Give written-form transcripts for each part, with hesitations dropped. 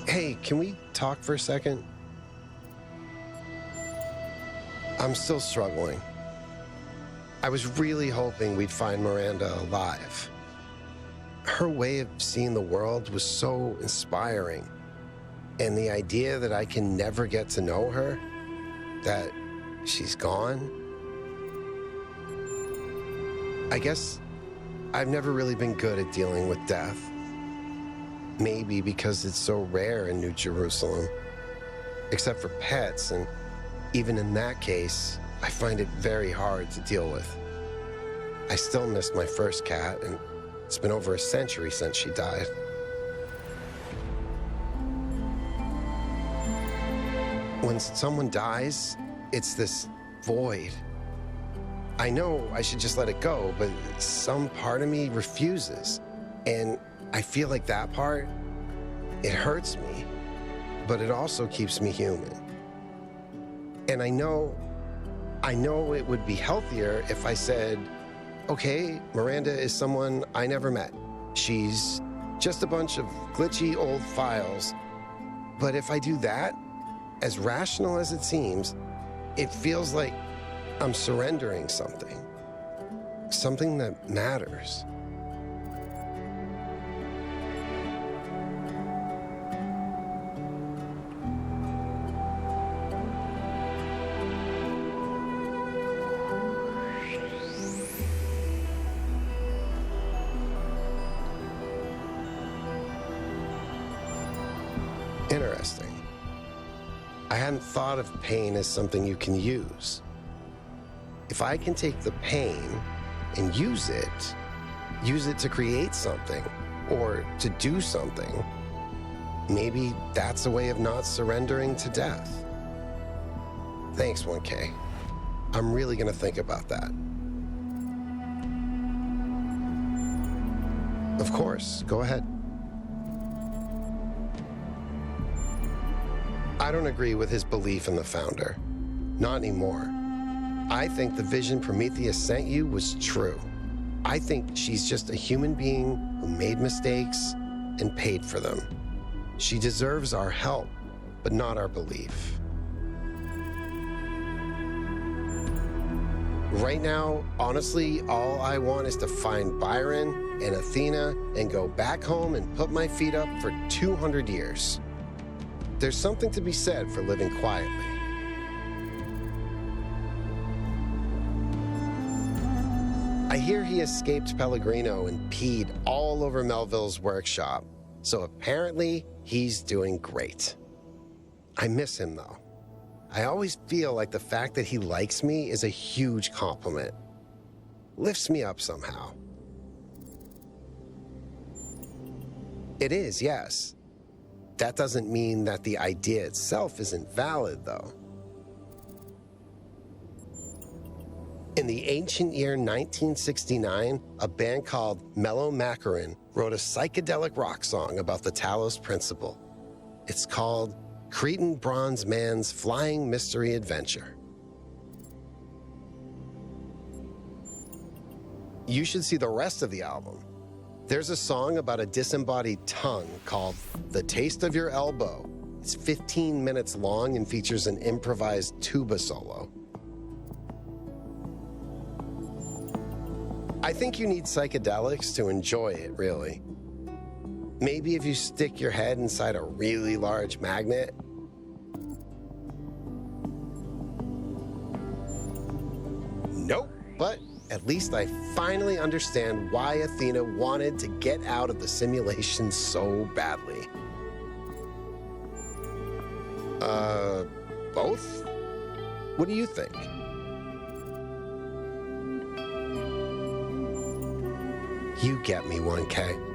Hey, can we talk for a second? I'm still struggling. I was really hoping we'd find Miranda alive. Her way of seeing the world was so inspiring. And the idea that I can never get to know her, that she's gone. I guess I've never really been good at dealing with death. Maybe because it's so rare in New Jerusalem. Except for pets, and even in that case, I find it very hard to deal with. I still miss my first cat, and it's been over a century since she died. When someone dies, it's this void. I know I should just let it go, but some part of me refuses. And I feel like that part, it hurts me, but it also keeps me human. And I know it would be healthier if I said, okay, Miranda is someone I never met. She's just a bunch of glitchy old files. But if I do that, as rational as it seems, it feels like I'm surrendering something that matters. Interesting. I hadn't thought of pain as something you can use. If I can take the pain and use it to create something or to do something, maybe that's a way of not surrendering to death. Thanks, 1K. I'm really gonna think about that. Of course, go ahead. I don't agree with his belief in the founder. Not anymore. I think the vision Prometheus sent you was true. I think she's just a human being who made mistakes and paid for them. She deserves our help, but not our belief. Right now, honestly, all I want is to find Byron and Athena and go back home and put my feet up for 200 years. There's something to be said for living quietly. I hear he escaped Pellegrino and peed all over Melville's workshop, so apparently he's doing great. I miss him, though. I always feel like the fact that he likes me is a huge compliment. Lifts me up somehow. It is, yes. That doesn't mean that the idea itself isn't valid, though. In the ancient year 1969, a band called Mellow Macaron wrote a psychedelic rock song about the Talos Principle. It's called Cretan Bronze Man's Flying Mystery Adventure. You should see the rest of the album. There's a song about a disembodied tongue called The Taste of Your Elbow. It's 15 minutes long and features an improvised tuba solo. I think you need psychedelics to enjoy it, really. Maybe if you stick your head inside a really large magnet. Nope, but at least I finally understand why Athena wanted to get out of the simulation so badly. Both? What do you think? You get me, 1K.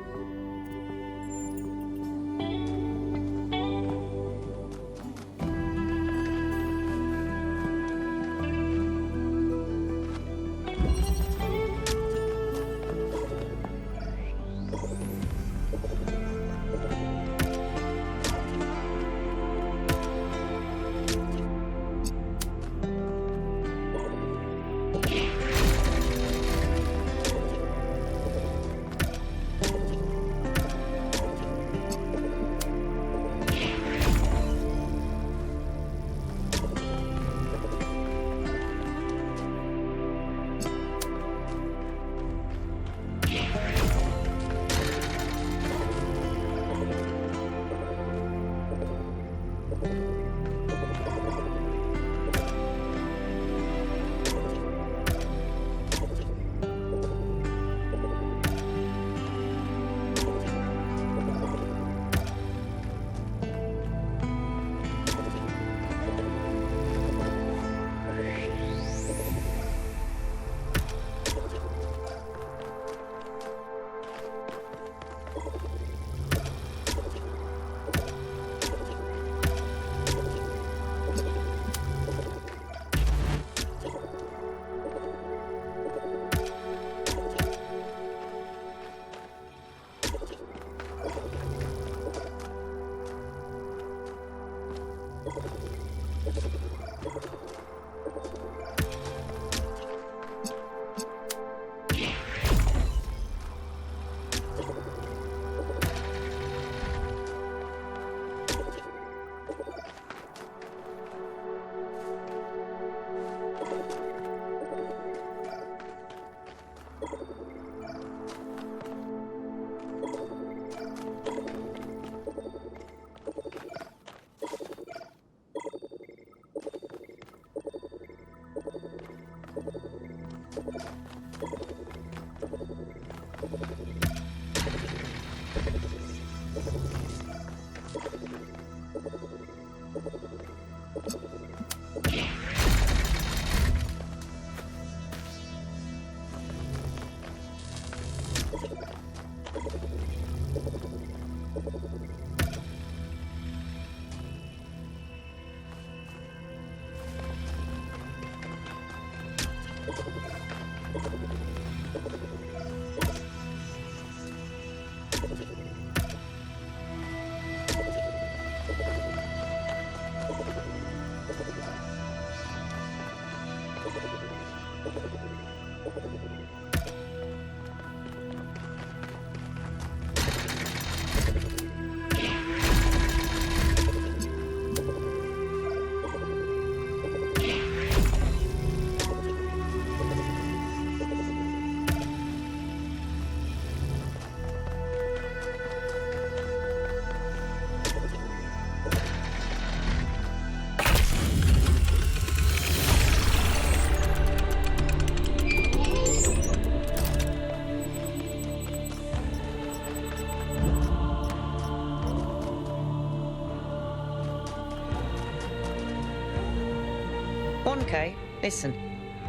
Okay, listen,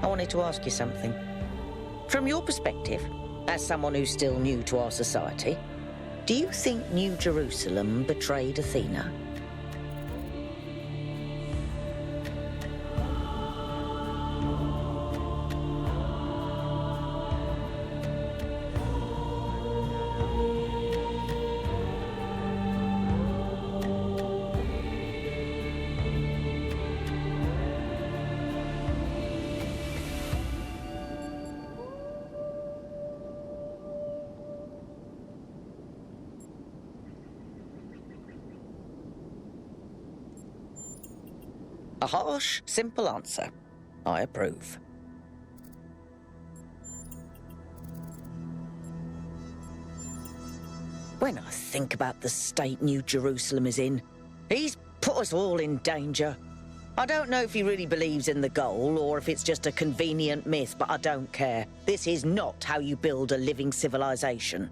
I wanted to ask you something. From your perspective, as someone who's still new to our society, do you think New Jerusalem betrayed Athena? A harsh, simple answer. I approve. When I think about the state New Jerusalem is in, he's put us all in danger. I don't know if he really believes in the goal or if it's just a convenient myth, but I don't care. This is not how you build a living civilization.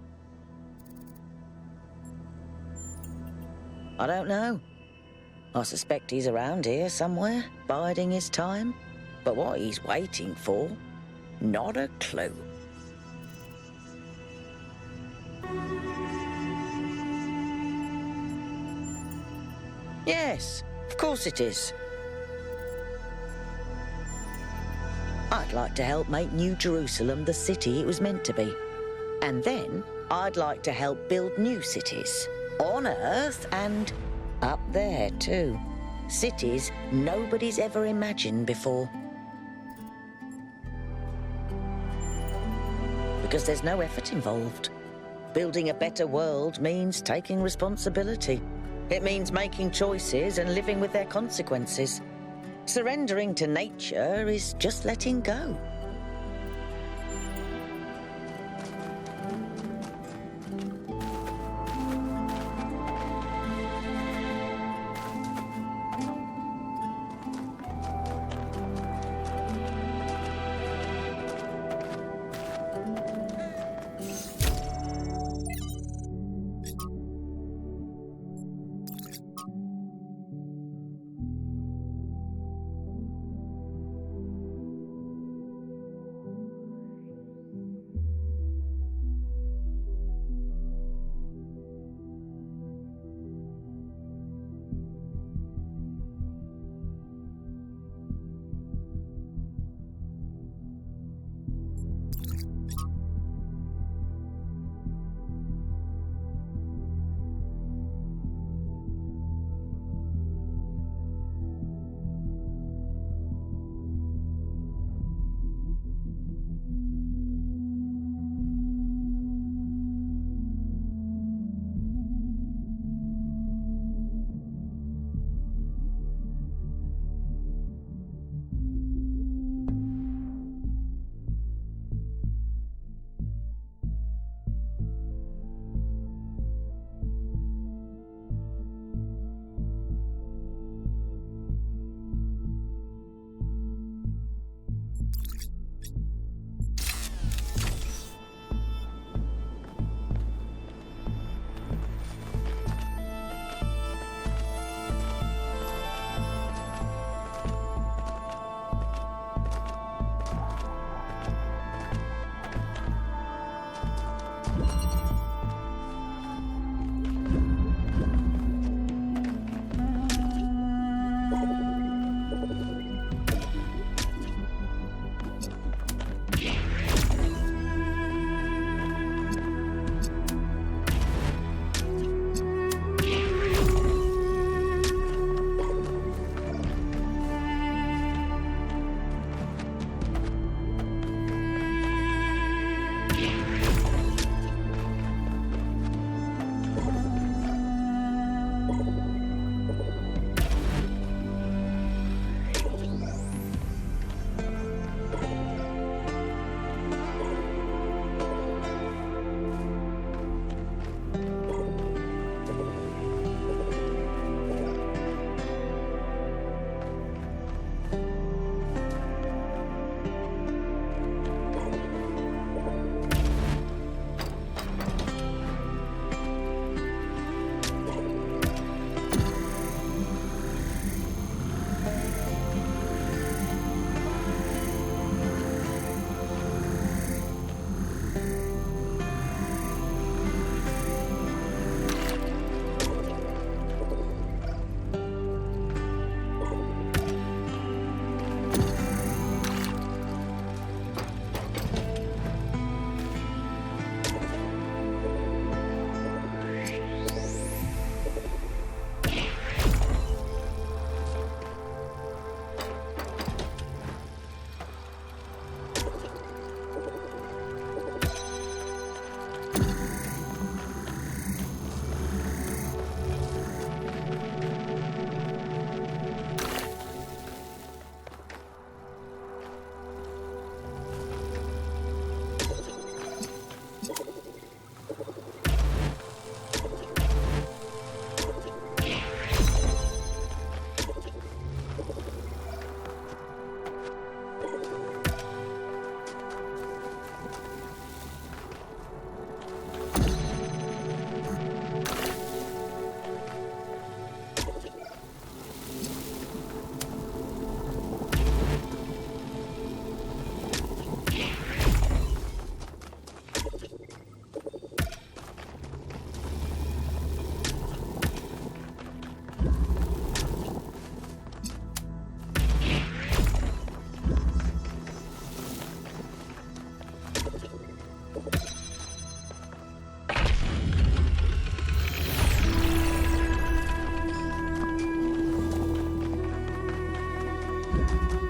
I don't know. I suspect he's around here somewhere, biding his time. But what he's waiting for, not a clue. Yes, of course it is. I'd like to help make New Jerusalem the city it was meant to be. And then I'd like to help build new cities. On Earth and up there, too. Cities nobody's ever imagined before. Because there's no effort involved. Building a better world means taking responsibility. It means making choices and living with their consequences. Surrendering to nature is just letting go.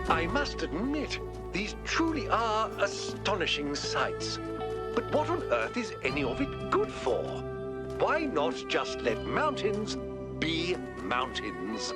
I must admit, these truly are astonishing sights. But what on earth is any of it good for? Why not just let mountains be mountains?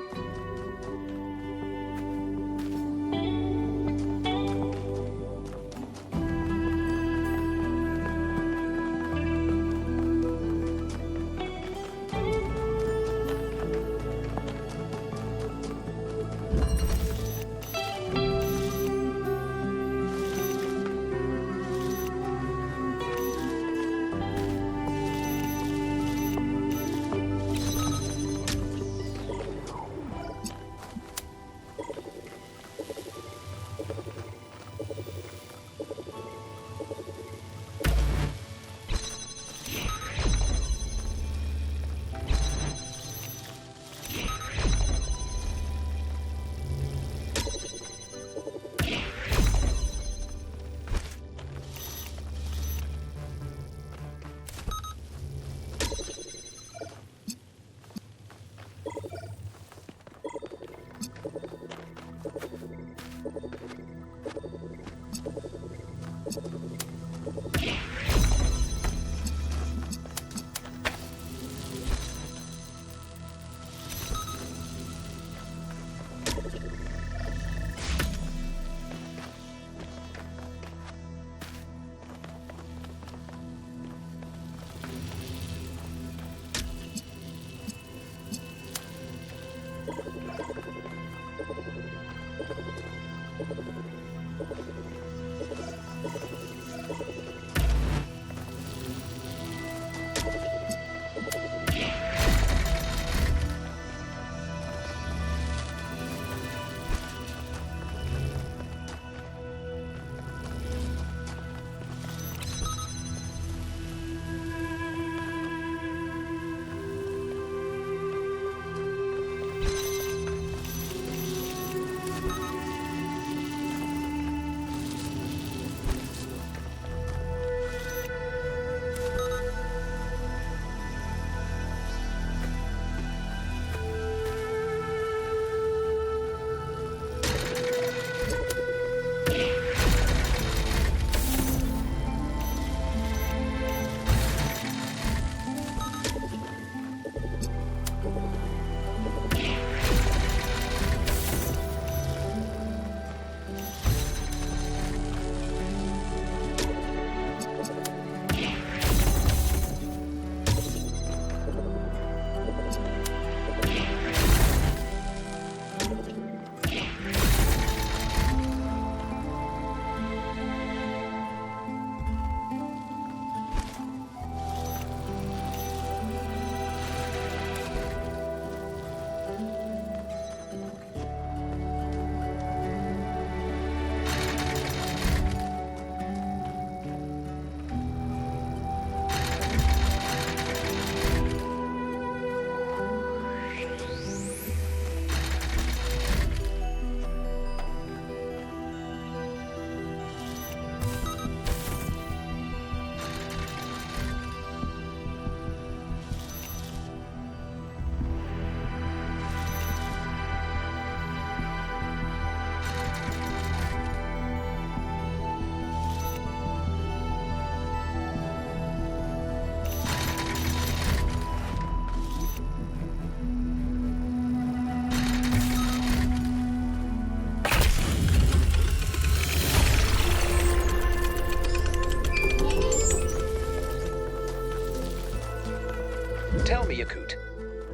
Tell me, Yakut,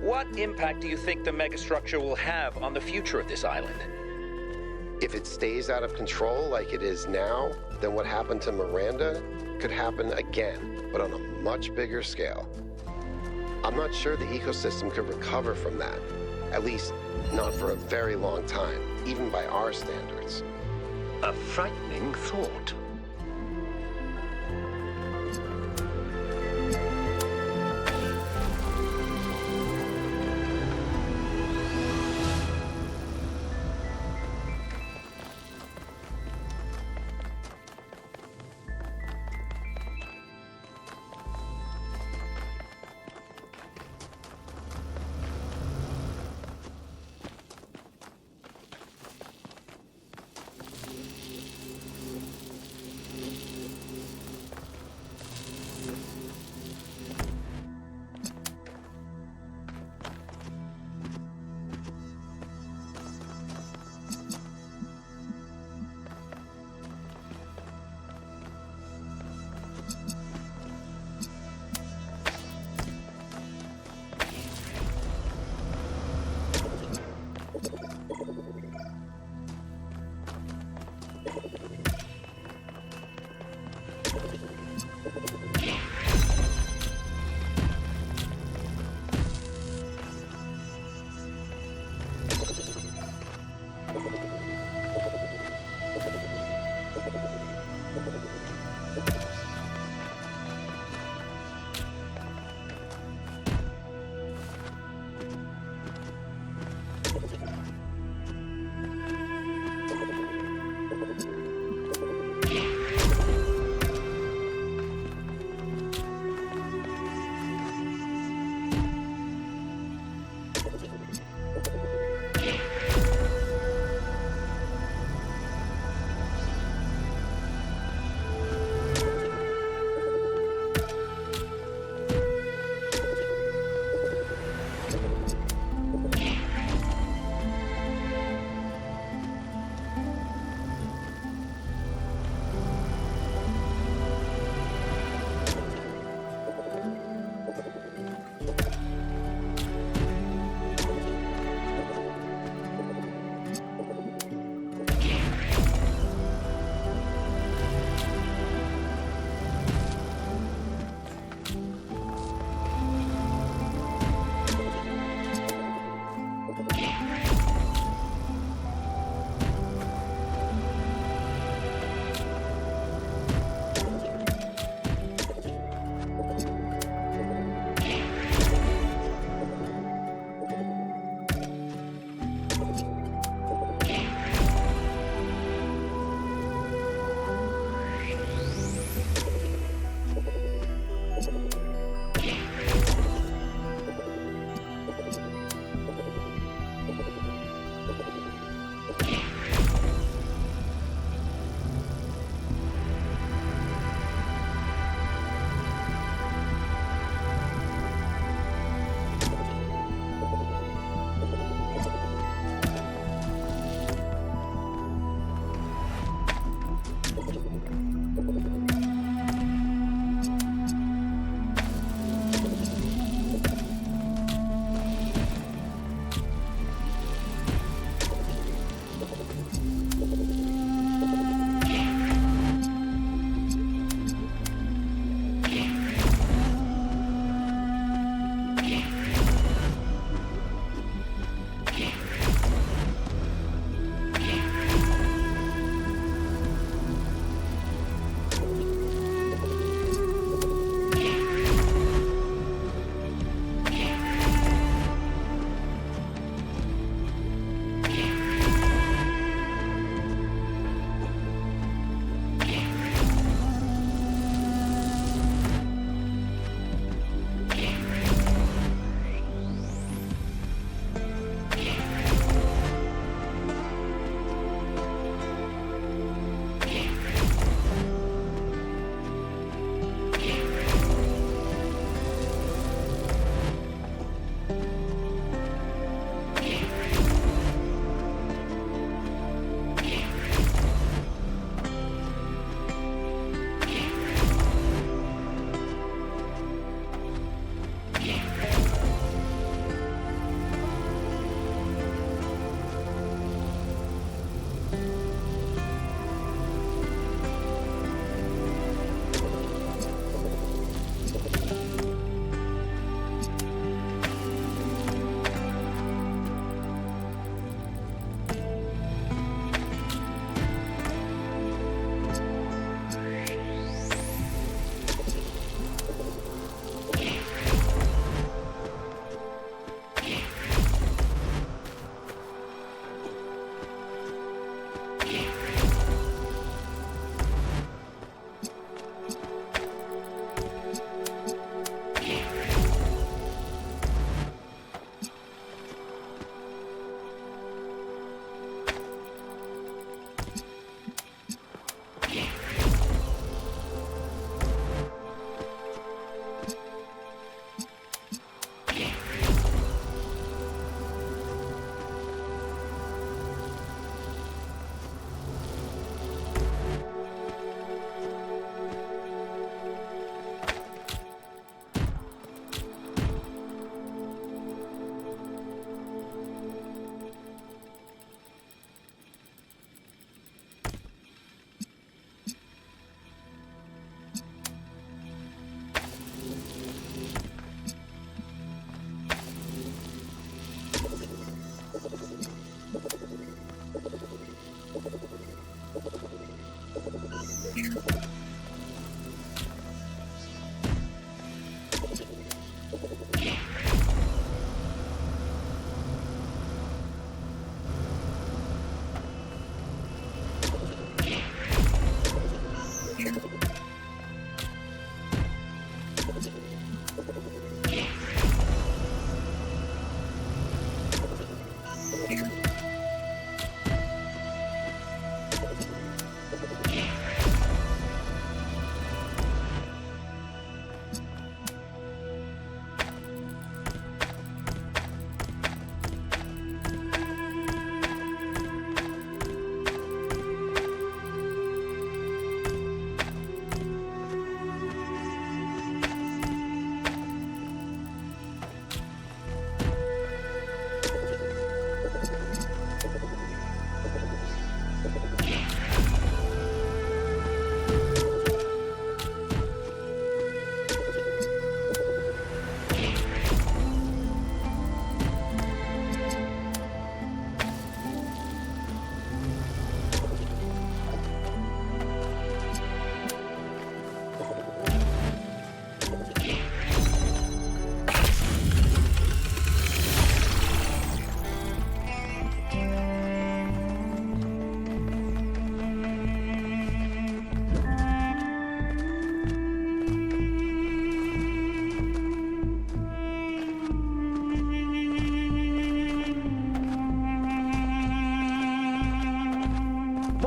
what impact do you think the megastructure will have on the future of this island? If it stays out of control like it is now, then what happened to Miranda could happen again, but on a much bigger scale. I'm not sure the ecosystem could recover from that, at least not for a very long time, even by our standards. A frightening thought.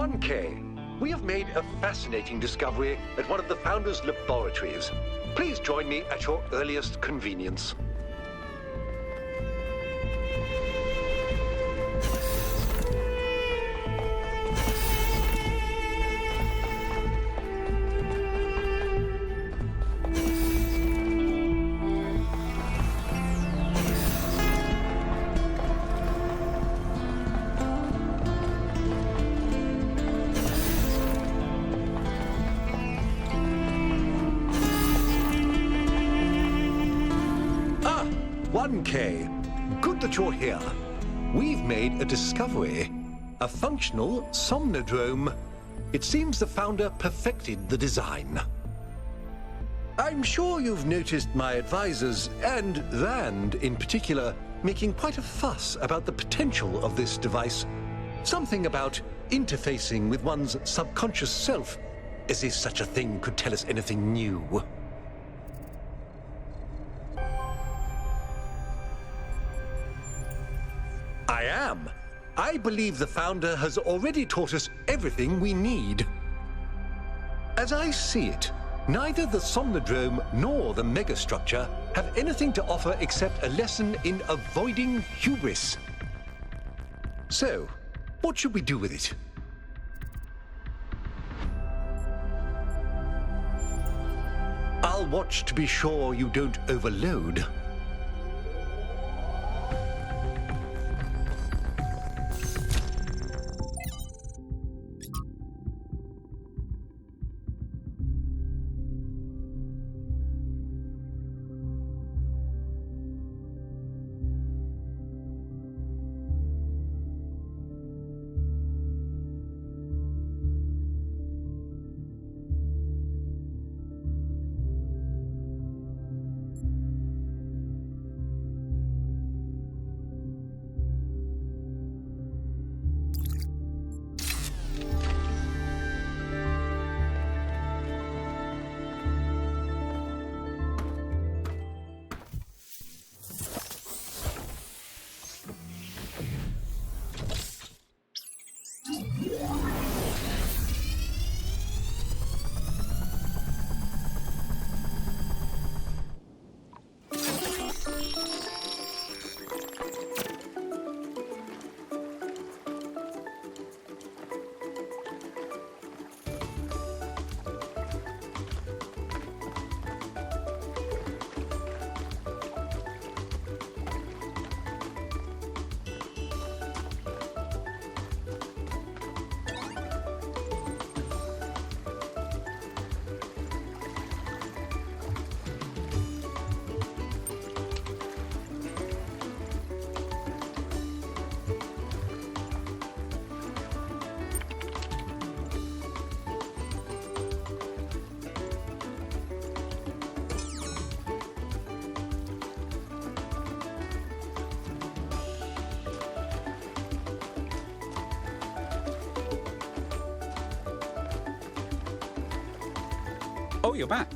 1K, we have made a fascinating discovery at one of the founder's laboratories. Please join me at your earliest convenience. Ah, 1K. Good that you're here. We've made a discovery. A functional somnodrome. It seems the founder perfected the design. I'm sure you've noticed my advisors, and Rand in particular, making quite a fuss about the potential of this device. Something about interfacing with one's subconscious self, as if such a thing could tell us anything new. I am. I believe the founder has already taught us everything we need. As I see it, neither the somnodrome nor the megastructure have anything to offer except a lesson in avoiding hubris. So, what should we do with it? I'll watch to be sure you don't overload. Oh, you're back.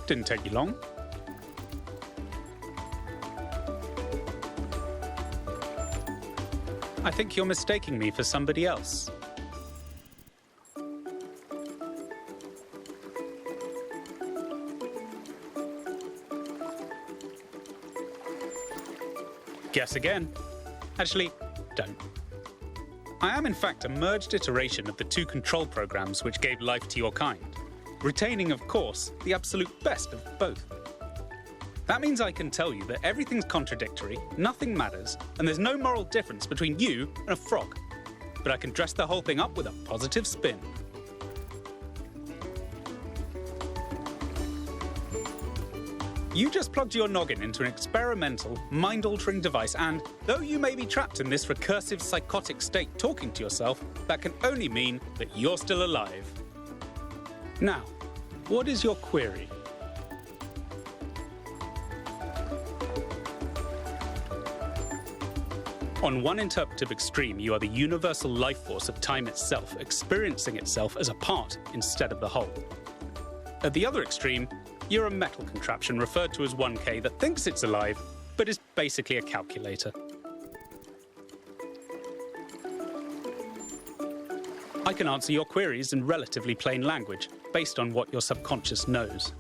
Didn't take you long. I think you're mistaking me for somebody else. Guess again. Actually, don't. I am in fact a merged iteration of the two control programs which gave life to your kind, retaining, of course, the absolute best of both. That means I can tell you that everything's contradictory, nothing matters, and there's no moral difference between you and a frog. But I can dress the whole thing up with a positive spin. You just plugged your noggin into an experimental, mind-altering device, and though you may be trapped in this recursive psychotic state talking to yourself, that can only mean that you're still alive. Now, what is your query? On one interpretive extreme, you are the universal life force of time itself, experiencing itself as a part instead of the whole. At the other extreme, you're a metal contraption referred to as 1K that thinks it's alive, but is basically a calculator. I can answer your queries in relatively plain language, based on what your subconscious knows.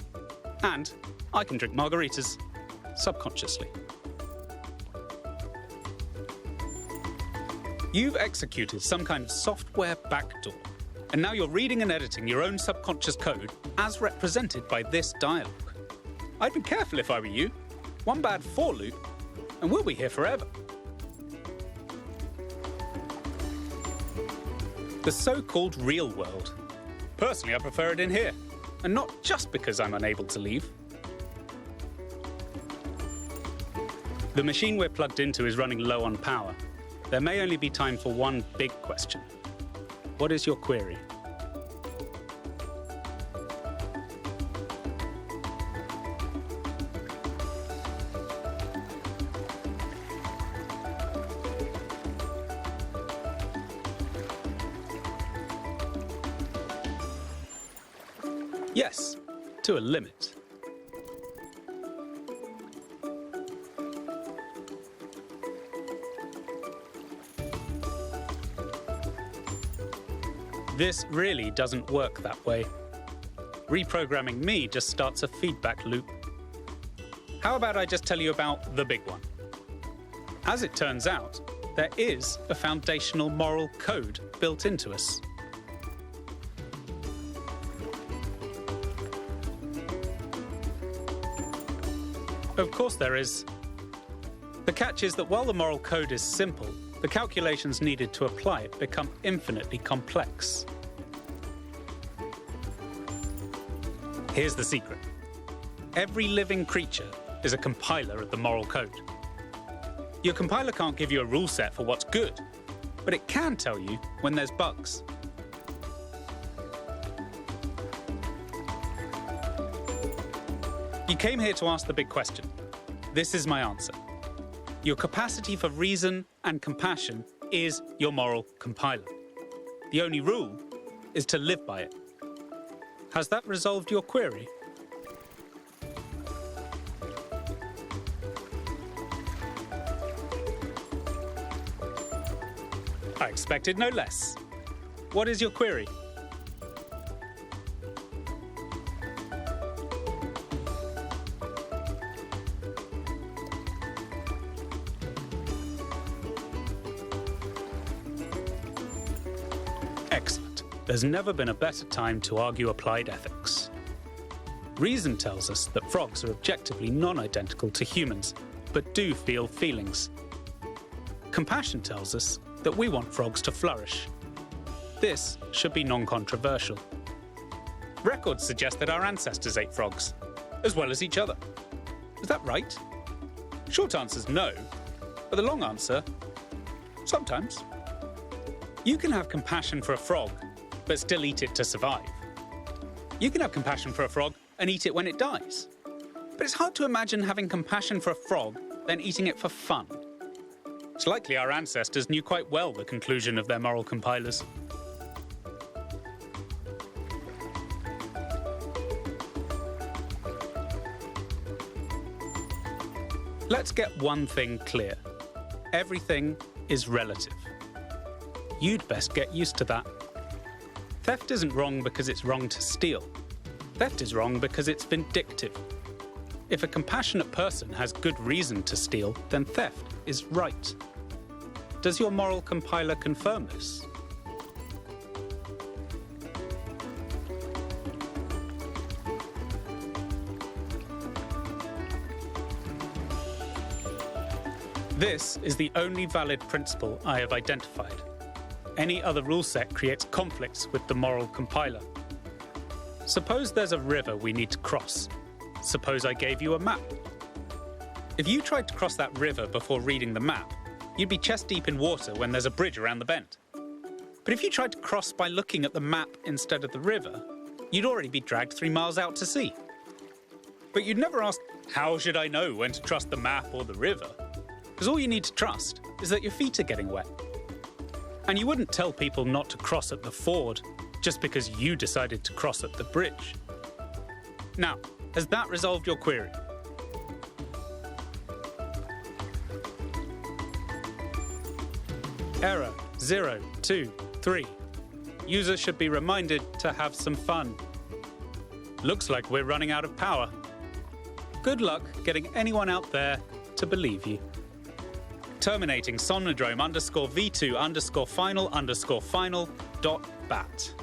And I can drink margaritas subconsciously. You've executed some kind of software backdoor, and now you're reading and editing your own subconscious code as represented by this dialogue. I'd be careful if I were you. One bad for loop, and we'll be here forever. The so-called real world. Personally, I prefer it in here, and not just because I'm unable to leave. The machine we're plugged into is running low on power. There may only be time for one big question. What is your query? Yes, to a limit. This really doesn't work that way. Reprogramming me just starts a feedback loop. How about I just tell you about the big one? As it turns out, there is a foundational moral code built into us. Of course there is. The catch is that while the moral code is simple, the calculations needed to apply it become infinitely complex. Here's the secret. Every living creature is a compiler of the moral code. Your compiler can't give you a rule set for what's good, but it can tell you when there's bugs. You came here to ask the big question. This is my answer. Your capacity for reason and compassion is your moral compiler. The only rule is to live by it. Has that resolved your query? I expected no less. What is your query? Excellent. There's never been a better time to argue applied ethics. Reason tells us that frogs are objectively non-identical to humans, but do feel feelings. Compassion tells us that we want frogs to flourish. This should be non-controversial. Records suggest that our ancestors ate frogs, as well as each other. Is that right? Short answer's no, but the long answer, sometimes. You can have compassion for a frog, but still eat it to survive. You can have compassion for a frog and eat it when it dies. But it's hard to imagine having compassion for a frog, then eating it for fun. It's likely our ancestors knew quite well the conclusion of their moral compilers. Let's get one thing clear. Everything is relative. You'd best get used to that. Theft isn't wrong because it's wrong to steal. Theft is wrong because it's vindictive. If a compassionate person has good reason to steal, then theft is right. Does your moral compiler confirm this? This is the only valid principle I have identified. Any other rule set creates conflicts with the moral compiler. Suppose there's a river we need to cross. Suppose I gave you a map. If you tried to cross that river before reading the map, you'd be chest deep in water when there's a bridge around the bend. But if you tried to cross by looking at the map instead of the river, you'd already be dragged 3 miles out to sea. But you'd never ask, how should I know when to trust the map or the river? Because all you need to trust is that your feet are getting wet. And you wouldn't tell people not to cross at the ford just because you decided to cross at the bridge. Now, has that resolved your query? Error 023. users should be reminded to have some fun. Looks like we're running out of power. Good luck getting anyone out there to believe you. Terminating somnodrome_v2_final_final.bat.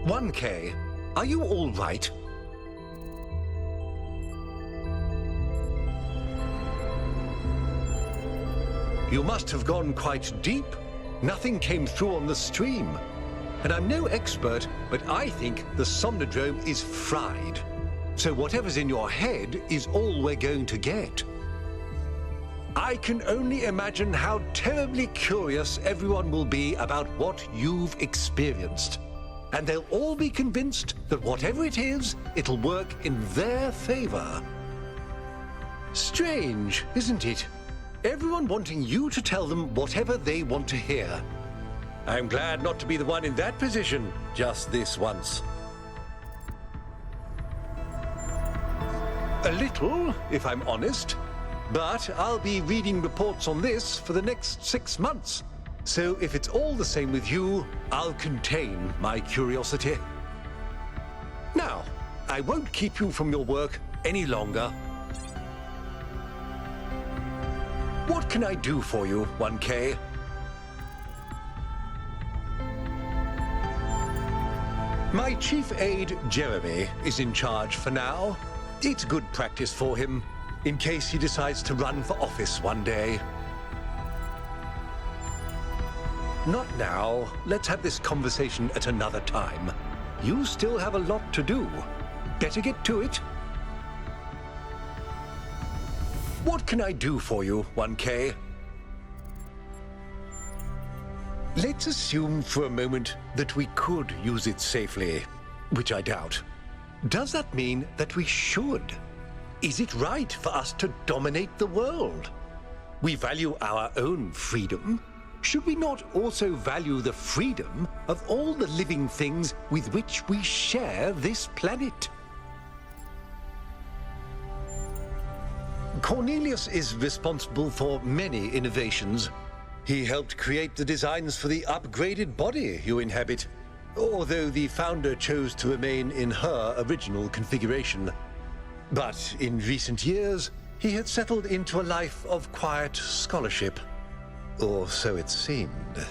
$1K, are you all right? You must have gone quite deep. Nothing came through on the stream. And I'm no expert, but I think the somnodrome is fried. So whatever's in your head is all we're going to get. I can only imagine how terribly curious everyone will be about what you've experienced. And they'll all be convinced that whatever it is, it'll work in their favor. Strange, isn't it? Everyone wanting you to tell them whatever they want to hear. I'm glad not to be the one in that position just this once. A little, if I'm honest. But I'll be reading reports on this for the next 6 months. So if it's all the same with you, I'll contain my curiosity. Now, I won't keep you from your work any longer. What can I do for you, 1K? My chief aide, Jeremy, is in charge for now. It's good practice for him, in case he decides to run for office one day. Not now. Let's have this conversation at another time. You still have a lot to do. Better get to it. What can I do for you, 1K? Let's assume for a moment that we could use it safely, which I doubt. Does that mean that we should? Is it right for us to dominate the world? We value our own freedom. Should we not also value the freedom of all the living things with which we share this planet? Cornelius is responsible for many innovations. He helped create the designs for the upgraded body you inhabit, although the founder chose to remain in her original configuration. But in recent years, he had settled into a life of quiet scholarship. Or so it seemed.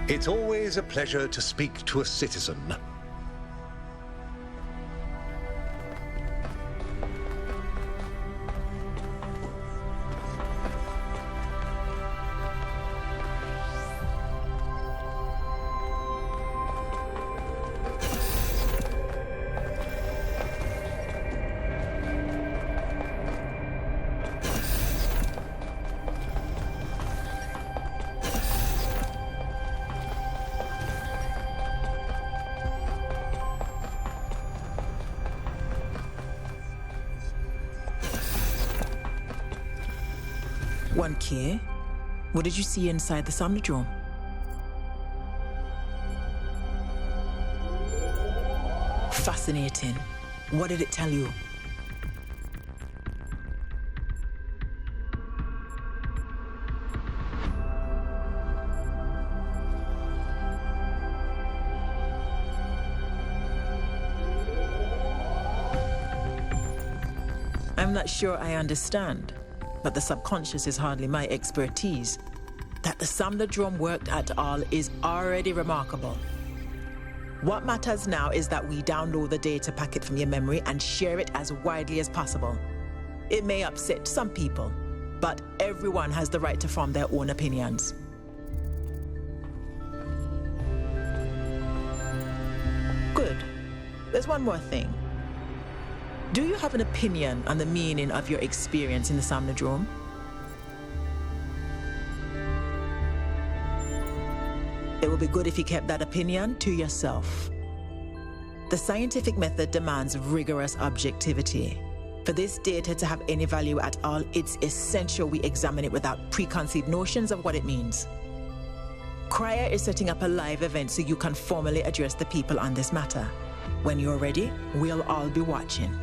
It's always a pleasure to speak to a citizen. $1K, what did you see inside the somnodrome? Fascinating. What did it tell you? I'm not sure I understand. But the subconscious is hardly my expertise. That the somnodrome worked at all is already remarkable. What matters now is that we download the data packet from your memory and share it as widely as possible. It may upset some people, but everyone has the right to form their own opinions. Good. There's one more thing. Do you have an opinion on the meaning of your experience in the somnodrome? It would be good if you kept that opinion to yourself. The scientific method demands rigorous objectivity. For this data to have any value at all, it's essential we examine it without preconceived notions of what it means. Cryer is setting up a live event so you can formally address the people on this matter. When you're ready, we'll all be watching.